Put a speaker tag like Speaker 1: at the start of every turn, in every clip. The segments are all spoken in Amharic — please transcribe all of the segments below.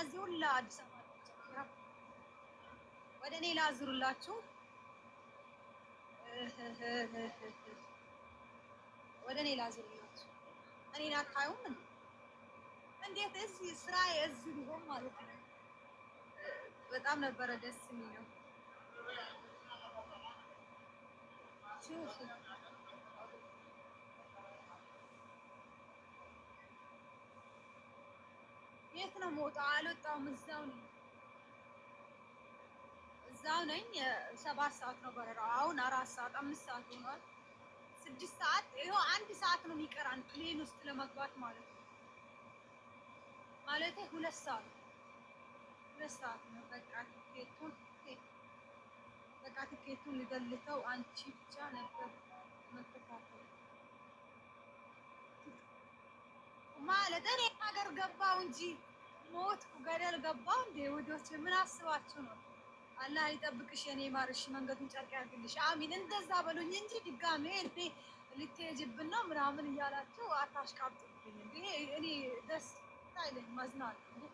Speaker 1: እነዚህ ሁላ አዲስ አበባ ወደ እኔ ላዙሩላችሁ፣ ወደ እኔ ላዙሩላችሁ። እኔን አታዩም እንዴ? እንዴት እዚህ ስራዬ እዚህ ቢሆን ማለት ነው። በጣም ነበረ ደስ የሚለው። የት ነው የምወጣው? አልወጣሁም። እዛው ነኝ። 7 ሰዓት ነው በረራው። አሁን 4 ሰዓት 5 ሰዓት ሆኗል። 6 ሰዓት ይኸው 1 ሰዓት ነው የሚቀራን ፕሌን ውስጥ ለመግባት ማለት ነው። ማለቴ 2 ሰዓት ነው። በቃ ቲኬቱን ልገልተው አንቺ ብቻ ነበር መከታተል ማለት እኔ ሀገር ገባው እንጂ ሞትኩ፣ ገደል ገባው እንዴ? ውዶች ምን አስባችሁ ነው? አላህ ይጠብቅሽ የኔ ማርሽ፣ መንገዱን ጨርቅ ያድርግልሽ። አሚን። እንደዛ በሉኝ እንጂ ድጋሜ እንዴ ልትሄጂብን ነው ምናምን እያላችሁ አታሽቃብጡብኝ እንዴ። እኔ ደስ አይለኝ፣ ማዝናለሁ እንዴ።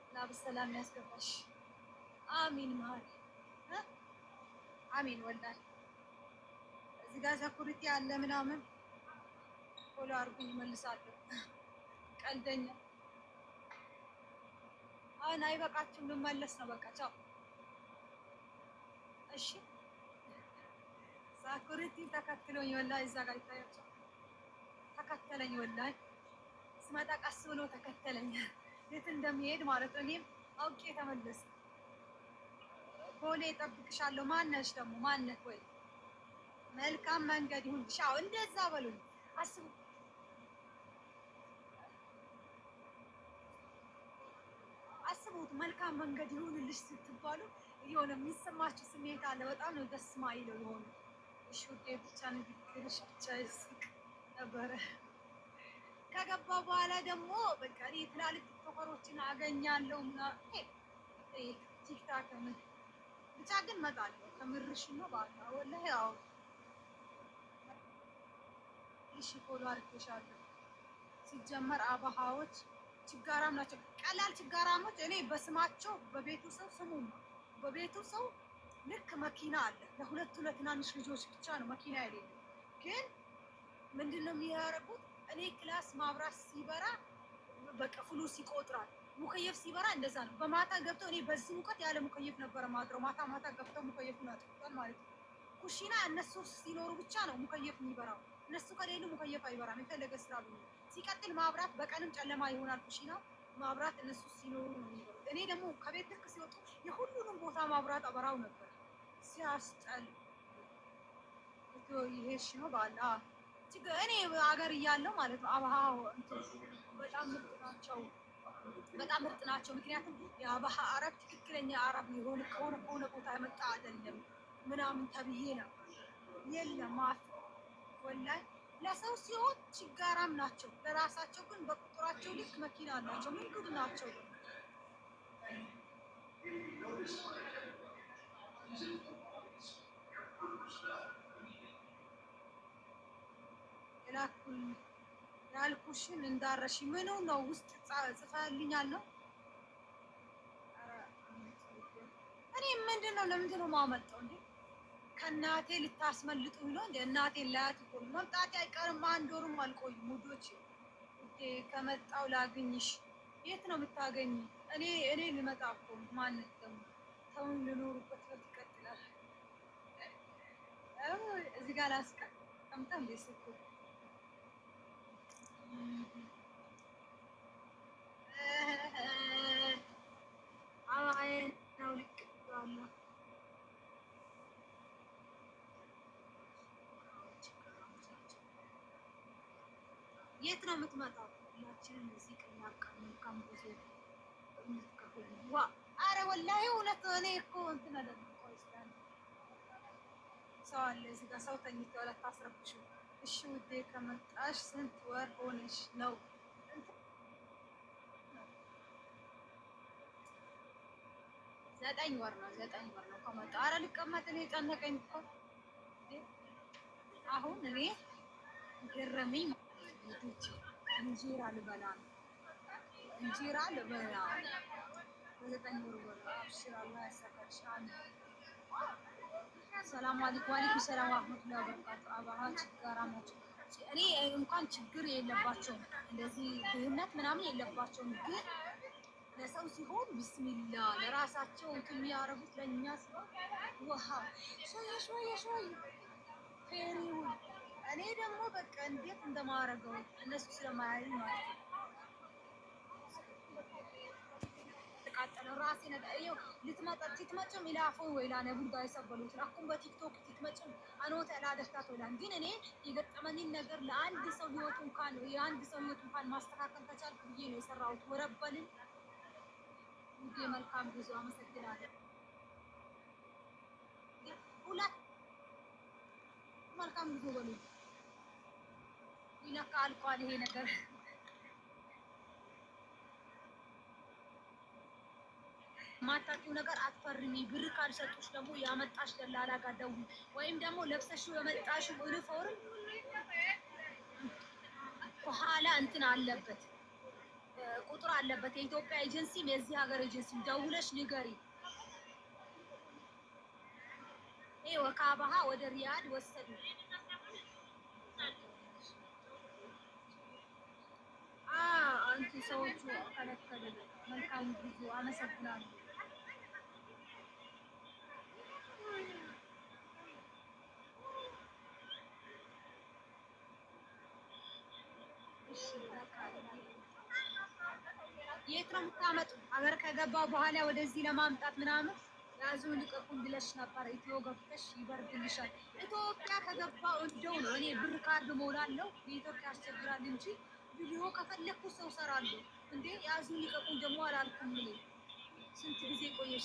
Speaker 1: አላህ በሰላም ያስገባሽ። አሚን ማሪ፣ አሚን። ወላሂ እዚህ ጋር ሰኩሪቲ አለ ምናምን ፎሎ አድርጉኝ፣ እመልሳለሁ። ቀልደኛ። አሁን አይበቃችሁም? ልመለስ ነው በቃ ቻው። እሺ ሳኩሪቲ ተከትሎኝ ወላሂ እዛ ጋር ይታያቸው። ተከተለኝ ወላሂ ስመጣ ቀስ ብሎ ተከተለኝ። የት እንደሚሄድ ማለት ነው። እኔም አውቄ ተመለስኩ። ቦሌ እጠብቅሻለሁ። ማነሽ ደግሞ ማነህ? ወይ መልካም መንገድ ይሁንልሽ። አዎ እንደዛ በሉኝ። አስቡት፣ መልካም መንገድ ይሁንልሽ ስትባሉ የሆነ የሚሰማችሁ ስሜት አለ። በጣም ነው ደስ ማይለው የሆነ እሺ። ውዴ ብቻ ንግግርሽ ብቻ ይስቅ ነበረ። ከገባ በኋላ ደግሞ በቃ እኔ ትላልቅ ቲክቶከሮችን አገኛለሁ ምናምን ቲክታክ ብቻ ግን እመጣለሁ። ከምርሽ ነው ባላ ወላሂ። ያው እሺ ፎሎ አድርጌሻለሁ። ሲጀመር አበሃዎች ችጋራም ናቸው። ቀላል ችጋራሞች እኔ በስማቸው በቤቱ ሰው ስሙ በቤቱ ሰው ልክ መኪና አለ። ለትናንሽ ልጆች ብቻ ነው መኪና የሌለው። ግን ምንድነው የሚያደርጉት? እኔ ክላስ ማብራት ሲበራ በቃ ፍሉስ ይቆጥራል። ሙከየፍ ሲበራ እንደዛ ነው። በማታ ገብተው እኔ በዚህ ሙቀት ያለ ሙከየፍ ነበረ ማድረው። ማታ ገብተው ሙከየፉን አጥፍቷል ማለት ነው። ኩሽና እነሱ ሲኖሩ ብቻ ነው ሙከየፍ የሚበራው። እነሱ ከሌሉ ሙከየፍ አይበራም። የፈለገ ስራ ቢሆን። ሲቀጥል ማብራት በቀንም ጨለማ ይሆናል ኩሽናው። ማብራት እነሱ ሲኖሩ ነው የሚበሩት። እኔ ደግሞ ከቤት ልክ ሲወጡ የሁሉንም ቦታ ማብራት አበራው ነበር። ሲያስጠል ይሄሽ ነው ባላ እኔ ሀገር እያለሁ ማለት ነው። አብሃው በጣም ምርጥ ናቸው፣ በጣም ምርጥ ናቸው። ምክንያቱም የአብሃ አረብ ትክክለኛ አረብ የሆነ ከሆነ ቦታ የመጣ አይደለም ምናምን ተብዬ ነው። የለም ማፍ ወላሂ ለሰው ሲሆን ችጋራም ናቸው። ለራሳቸው ግን በቁጥራቸው ልክ መኪና አላቸው። ምን ጉድ ናቸው! ያልኩሽን እንዳረሽ ምኑ ነው ውስጥ ጽፈህልኛል ነው። እኔ ምንድን ነው ለምንድን ነው የማመጣው እንዴ? ከእናቴ ልታስመልጡኝ ነው እንዴ? እናቴን ላያት እኮ መምጣቴ አይቀርም። 1 ወርም አልቆይም ውዶች። ከመጣው ላግኝሽ። የት ነው የምታገኝ? እኔ ልመጣ እኮ ማነት ደግሞ ሰውን ልኖሩበት ይቀጥላል። እዚህ ጋር ላስቀምጣ እንዴ ስልኩ ነው ልቅባለሁ። የት ነው የምትመጣው? ሁላችንም እዚህ ቀን ብዙ አረ ወላሂ እውነት እኔ እኮ እንትን አይደለም። ሰው አለ እዚህ ጋር ሰው ተኝቷል። አታስረብሽው እሺ ውዴ። ከመጣሽ ስንት ወር ሆነሽ ነው? 9 ወር ነው። 9 ወር ነው ከመጣ። አረ ልቀመጥ። እኔ ጨነቀኝ እኮ አሁን እኔ ገረመኝ። እንጀራ ልበላ ነው እንጀራ ልበላ በዘጠኝ ወር አብሽር አላህ ያሳካልሽ። ሰላም አለይኩም ወአለይኩም ሰላም ወራህመቱላሂ ወበረካቱ። አባሃ ችጋራም ናቸው። እኔ እንኳን ችግር የለባቸውም እንደዚህ ድህነት ምናምን የለባቸውም። ግን ለሰው ሲሆን ቢስሚላ ለራሳቸው እንትን የሚያደርጉት ለእኛ ሲሆን ውሃ ሾይ ፌሪው እኔ ደግሞ በቃ እንዴት እንደማደርገው እነሱ ስለማያዩ ማለት ነው። ተቃጠለው ራሴ ነገር ይኸው ልትመጭም ኢላፎ ወይላ ነብሩ ጋር የሰበሉት አኩም በቲክቶክ ትመጭም አኖተ ያላደፍታት ወላን ግን እኔ የገጠመኝን ነገር ለአንድ ሰው ህይወቱ እንኳን የአንድ ሰው ህይወቱ እንኳን ማስተካከል ከቻልኩ ብዬ ነው የሰራሁት። ወረበልን እንዴ መልካም ጉዞ አመሰግናለሁ። ሁለት መልካም ጉዞ በሉ ይለካ አልቋል ይሄ ነገር። ማታውቂው ነገር አትፈርሚ። ብር ካልሰጡሽ ደግሞ ያመጣሽ ደላላ ጋር ደውዪ፣ ወይም ደግሞ ለብሰሽው የመጣሽው ዩኒፎርም ከኋላ እንትን አለበት ቁጥር አለበት የኢትዮጵያ ኤጀንሲም የዚህ ሀገር ኤጀንሲም ደውለሽ ንገሪ። ይሄ ወካባሃ ወደ ሪያድ ወሰዱ። አንቺ ሰዎቹ ከለከሉ። መልካም ጉዞ አመሰግናለሁ። የት ነው የምታመጡ? ሀገር ከገባ በኋላ ወደዚህ ለማምጣት ምናምን ያዙ ልቀቁን ብለሽ ነበር። ኢትዮ ገብተሽ ይበርድልሻል። ኢትዮጵያ ከገባው እንደው ነው እኔ ብር ካርድ ሞላለሁ። የኢትዮጵያ ያስቸግራል እንጂ ቪዲዮ ከፈለኩ ሰው ሰራለሁ። እንዴ ያዙ ልቀቁን ደግሞ አላልኩም። ስንት ጊዜ ቆየሽ?